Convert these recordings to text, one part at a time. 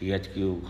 THQ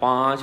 5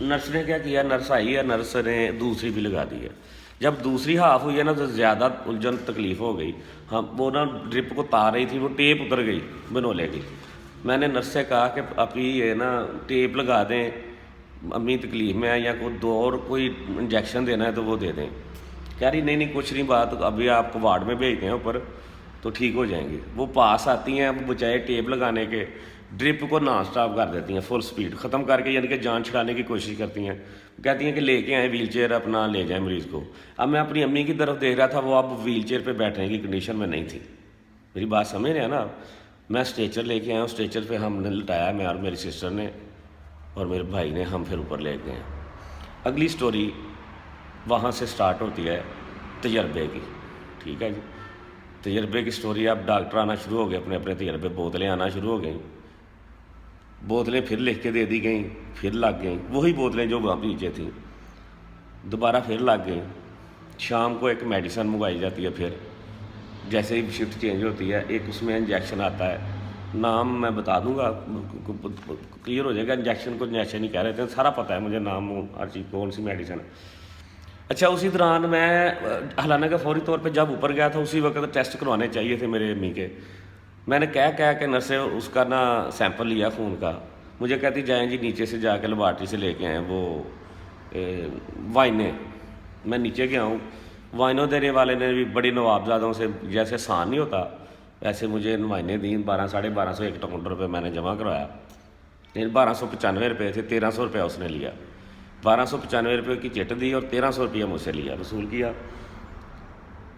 nurse نے کیا کیا، نرس آئی ہے، نرس نے دوسری بھی لگا دی ہے. جب دوسری ہاف ہوئی ہے نا تو زیادہ الجھن تکلیف ہو گئی. ہم وہ نا ڈرپ کو تار رہی تھی، وہ ٹیپ اتر گئی بنولے کی. میں نے نرس سے کہا کہ ابھی یہ نا ٹیپ لگا دیں، امی تکلیف میں ہے، یا کوئی دو اور کوئی انجیکشن دینا ہے تو وہ دے دیں. کہہ رہی نہیں نہیں کچھ نہیں بات، ابھی آپ کو وارڈ میں بھیجتے ہیں اوپر تو ٹھیک ہو جائیں گے. وہ پاس آتی ہیں، اب بچائے ٹیپ لگانے کے ڈرپ کو نان اسٹاپ کر دیتی ہیں، فل سپیڈ ختم کر کے، یعنی کہ جان چھڑانے کی کوشش کرتی ہیں. کہتی ہیں کہ لے کے آئیں ویل چیئر، اپنا لے جائیں مریض کو. اب میں اپنی امی کی طرف دیکھ رہا تھا، وہ اب ویل چیئر پہ بیٹھنے کی کنڈیشن میں نہیں تھی. میری بات سمجھ رہے ہیں نا. میں اسٹریچر لے کے آیا ہوں، اسٹریچر پہ ہم نے لٹایا، میں اور میری سسٹر نے اور میرے بھائی نے، ہم پھر اوپر لے گئے ہیں. اگلی سٹوری وہاں سے سٹارٹ ہوتی ہے تجربے کی. ٹھیک ہے جی، تجربے کی سٹوری. اب ڈاکٹر آنا شروع ہو گئے، اپنے اپنے تجربے، بوتلیں آنا شروع ہو گئیں. بوتلیں پھر لکھ کے دے دی گئیں، پھر لگ گئیں وہی بوتلیں جو وہاں نیچے تھیں، دوبارہ پھر لگ گئیں. شام کو ایک میڈیسن منگوائی جاتی ہے. پھر جیسے ہی شفٹ چینج ہوتی ہے، ایک اس میں انجیکشن آتا ہے، نام میں بتا دوں گا، کلیئر ہو جائے گا. انجیکشن کو انجیکشن ہی کہہ رہے تھے، سارا پتہ ہے مجھے، نام ہر چیز کون سی میڈیسن. اچھا، اسی دوران میں حالانہ کہ فوری طور پہ جب اوپر گیا تھا اسی وقت ٹیسٹ کروانے چاہیے تھے میرے امی کے. میں نے کہہ کے نرس سے اس کا نا سیمپل لیا خون کا. مجھے کہتی جائیں جی نیچے سے جا کے لیبارٹری سے لے کے آئیں وہ وائنیں. میں نیچے گیا ہوں، وائنوں دینے والے نے بھی بڑی نوابزادوں سے، جیسے سان نہیں ہوتا ویسے مجھے وائنیں دیں. 1200 ایک کاؤنٹر پہ میں نے جمع کروایا. 1295 روپے تھے، 1300 روپیہ اس نے لیا. 1295 روپے کی چٹ دی اور 1300 روپیہ مجھ سے لیا، وصول کیا.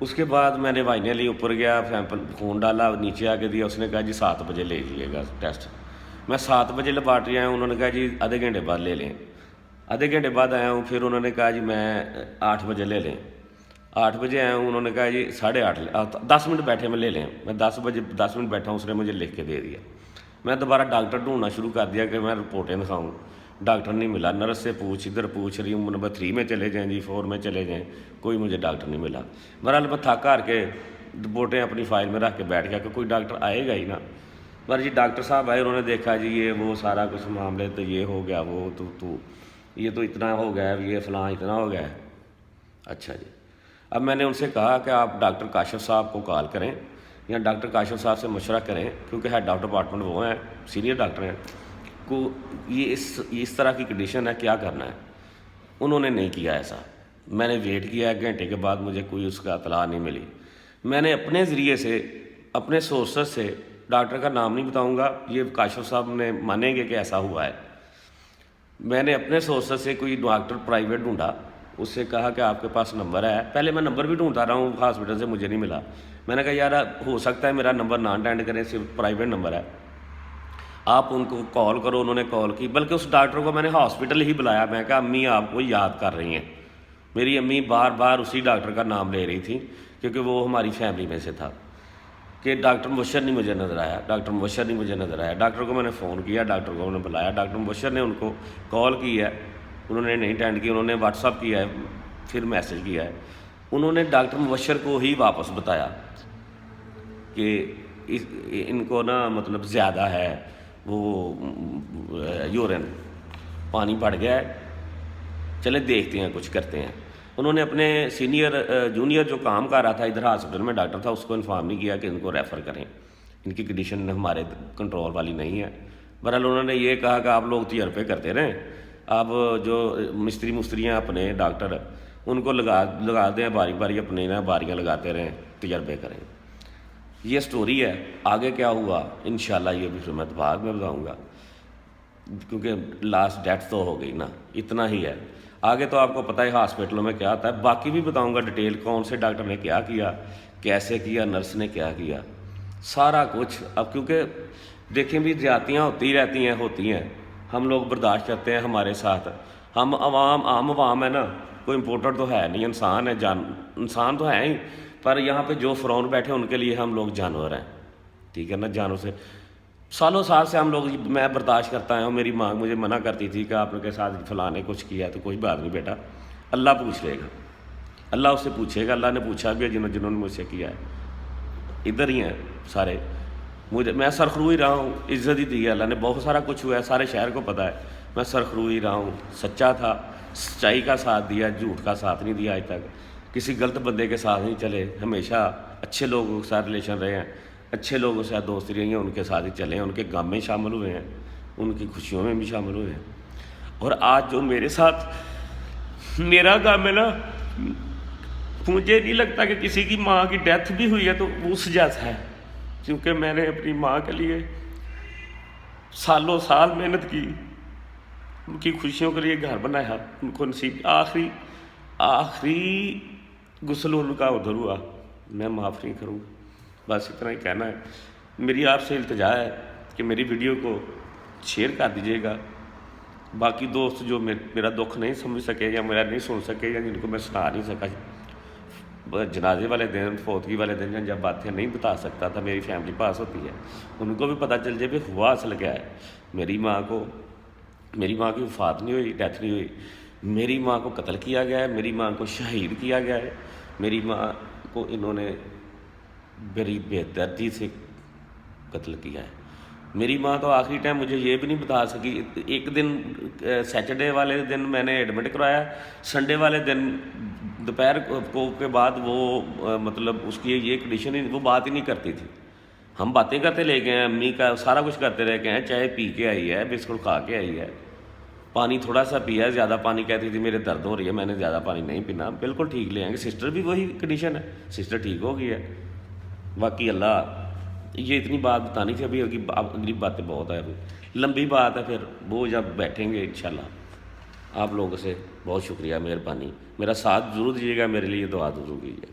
اس کے بعد میں نے وائنیں لی، اوپر گیا، سیمپل خون ڈالا، نیچے آ کے دیا. اس نے کہا جی 7 بجے لے لیجیے گا ٹیسٹ. میں 7 بجے لیبارٹری آیا ہوں، انہوں نے کہا جی آدھے گھنٹے بعد لے لیں. آدھے گھنٹے بعد آیا ہوں، پھر انہوں نے کہا جی میں 8 بجے لے لیں. 8 بجے آیا ہوں، انہوں نے کہا جی 8:30، 10 منٹ بیٹھے میں لے لیں. میں 10 بجے 10 منٹ بیٹھا ہوں، اس نے مجھے لکھ کے دے دیا. میں دوبارہ ڈاکٹر ڈھونڈنا شروع کر دیا کہ میں رپورٹیں دکھاؤں. ڈاکٹر نہیں ملا. نرس سے پوچھ، ادھر پوچھ رہی ہوں، نمبر 3 میں چلے جائیں جی، 4 میں چلے جائیں، کوئی مجھے ڈاکٹر نہیں ملا. بہرحال میں تھک کر کے رپورٹیں اپنی فائل میں رکھ کے بیٹھ گیا کہ کوئی ڈاکٹر آئے گا ہی نا. پر جی ڈاکٹر صاحب آئے، انہوں نے دیکھا جی یہ وہ سارا کچھ معاملے، تو یہ ہو گیا، وہ تو یہ تو اتنا ہو گیا، یہ فلاں اتنا ہو گیا ہے. اچھا جی. اب میں نے ان سے کہا کہ آپ ڈاکٹر کاشف صاحب کو کال کریں یا ڈاکٹر کاشف صاحب سے مشورہ کریں، کیونکہ ہیڈ آف ڈپارٹمنٹ وہ ہیں، سینئر ڈاکٹر ہیں، کو یہ اس طرح کی کنڈیشن ہے، کیا کرنا ہے. انہوں نے نہیں کیا ایسا. میں نے ویٹ کیا، 1 گھنٹے کے بعد مجھے کوئی اس کا اطلاع نہیں ملی. میں نے اپنے ذریعے سے، اپنے سورسز سے، ڈاکٹر کا نام نہیں بتاؤں گا، یہ کاشف صاحب نے مانیں گے کہ ایسا ہوا ہے. میں نے اپنے سورسز سے کوئی ڈاکٹر پرائیویٹ ڈھونڈا، اس سے کہا کہ آپ کے پاس نمبر ہے. پہلے میں نمبر بھی ڈھونڈتا رہا ہوں ہاسپٹل سے، مجھے نہیں ملا. میں نے کہا یار ہو سکتا ہے میرا نمبر نہ اٹینڈ کریں، صرف پرائیویٹ نمبر ہے، آپ ان کو کال کرو. انہوں نے کال کی، بلکہ اس ڈاکٹر کو میں نے ہاسپٹل ہی بلایا. میں کہا امی آپ کو یاد کر رہی ہیں. میری امی بار بار اسی ڈاکٹر کا نام لے رہی تھی کیونکہ وہ ہماری فیملی میں سے تھا. کہ ڈاکٹر مبشر نہیں مجھے نظر آیا، ڈاکٹر مبشر نہیں مجھے نظر آیا. ڈاکٹر کو میں نے فون کیا، ڈاکٹر کو میں نے بلایا، ڈاکٹر مبشر نے ان کو کال کی ہے، انہوں نے نہیں اٹینڈ کی. انہوں نے واٹس ایپ کیا ہے، پھر میسج کیا ہے. انہوں نے ڈاکٹر مبشر کو ہی واپس بتایا کہ ان کو نا مطلب زیادہ ہے، وہ یورین پانی بڑھ گیا ہے، چلے دیکھتے ہیں کچھ کرتے ہیں. انہوں نے اپنے جونیئر جو کام کر رہا تھا ادھر ہاسپٹل میں ڈاکٹر تھا، اس کو انفارم نہیں کیا کہ ان کو ریفر کریں، ان کی کنڈیشن ہمارے کنٹرول والی نہیں ہے. بہرحال انہوں نے یہ کہا کہ آپ لوگ تجربے کرتے رہیں، آپ جو مستریاں اپنے ڈاکٹر ان کو لگا دیں، باری باری اپنے نا باریاں لگاتے رہیں، تجربے کریں. یہ سٹوری ہے. آگے کیا ہوا انشاءاللہ یہ بھی میں بعد میں بتاؤں گا، کیونکہ لاسٹ ڈیتھ تو ہو گئی نا. اتنا ہی ہے. آگے تو آپ کو پتہ ہے ہاسپٹلوں میں کیا آتا ہے، باقی بھی بتاؤں گا ڈیٹیل، کون سے ڈاکٹر نے کیا کیا، کیسے کیا، نرس نے کیا کیا، سارا کچھ. اب کیونکہ دیکھیں بھی زیادتیاں ہوتی ہیں، ہم لوگ برداشت کرتے ہیں ہمارے ساتھ. ہم عام عوام ہے نا، کوئی امپورٹنٹ تو ہے نہیں، انسان ہے، انسان تو ہے ہی، پر یہاں پہ جو فرعون بیٹھے ان کے لیے ہم لوگ جانور ہیں. ٹھیک ہے نا. جانور سے سالوں سال سے ہم لوگ، میں برداشت کرتا ہوں. میری ماں مجھے منع کرتی تھی کہ آپ کے ساتھ فلاں نے کچھ کیا تو کوئی بات نہیں بیٹا، اللہ پوچھ لے گا، اللہ اس سے پوچھے گا. اللہ نے پوچھا بھی ہے جنہوں نے مجھ سے کیا ہے. ادھر ہی ہیں سارے. میں سرخرو ہی رہا ہوں، عزت ہی دی ہے اللہ نے، بہت سارا کچھ ہوا ہے، سارے شہر کو پتہ ہے، میں سرخرو ہی رہا ہوں، سچا تھا، سچائی کا ساتھ دیا، جھوٹ کا ساتھ نہیں دیا آج تک، کسی غلط بندے کے ساتھ نہیں چلے، ہمیشہ اچھے لوگوں کے ساتھ ریلیشن رہے ہیں، اچھے لوگوں کے ساتھ دوستی رہی ہیں، ان کے ساتھ ہی چلے ہیں، ان کے غم میں شامل ہوئے ہیں، ان کی خوشیوں میں بھی شامل ہوئے ہیں۔ اور آج جو میرے ساتھ میرا غم ہے نا، مجھے نہیں لگتا کہ کسی کی ماں کی ڈیتھ بھی ہوئی ہے تو اس جیسا ہے، کیونکہ میں نے اپنی ماں کے لیے سالوں سال محنت کی، ان کی خوشیوں کے لیے گھر بنایا، ان کو نصیب آخری غسل ان کا ادھر ہوا، میں معاف نہیں کروں، بس اتنا ہی کہنا ہے۔ میری آپ سے التجا ہے کہ میری ویڈیو کو شیئر کر دیجیے گا، باقی دوست جو میرا دکھ نہیں سمجھ سکے یا میرا نہیں سن سکے یا جن کو میں سنا نہیں سکا، جنازے والے دن، فوتگی والے دن جب باتیں نہیں بتا سکتا تھا، میری فیملی پاس ہوتی ہے، ان کو بھی پتہ چل جائے کہ ہوا اصل کیا ہے۔ میری ماں کی وفات نہیں ہوئی، ڈیتھ نہیں ہوئی، میری ماں کو قتل کیا گیا ہے، میری ماں کو شہید کیا گیا ہے، میری ماں کو انہوں نے بڑی بے دردی سے قتل کیا ہے۔ میری ماں تو آخری ٹائم مجھے یہ بھی نہیں بتا سکی، ایک دن سیٹرڈے والے دن میں نے ایڈمٹ کرایا، سنڈے والے دن دوپہر کو کے بعد وہ مطلب اس کی یہ کنڈیشن ہی وہ بات ہی نہیں کرتی تھی، ہم باتیں کرتے لے گئے ہیں، امی کا سارا کچھ کرتے رہ گئے ہیں، چائے پی کے آئی ہے، بسکٹ کھا کے آئی ہے، پانی تھوڑا سا پیا، زیادہ پانی کہتی تھی میرے درد ہو رہی ہے، میں نے زیادہ پانی نہیں پینا، بالکل ٹھیک لے آئیں گے، سسٹر بھی وہی کنڈیشن ہے، سسٹر ٹھیک ہو گئی ہے، باقی اللہ، یہ اتنی بات بتانی تھی، ابھی اگلی باتیں بہت ہے، ابھی لمبی بات ہے، پھر وہ جب بیٹھیں گے انشاءاللہ۔ آپ لوگوں سے بہت شکریہ، مہربانی، میرا ساتھ ضرور دیجیے گا، میرے لیے دعا ضرور کیجیے۔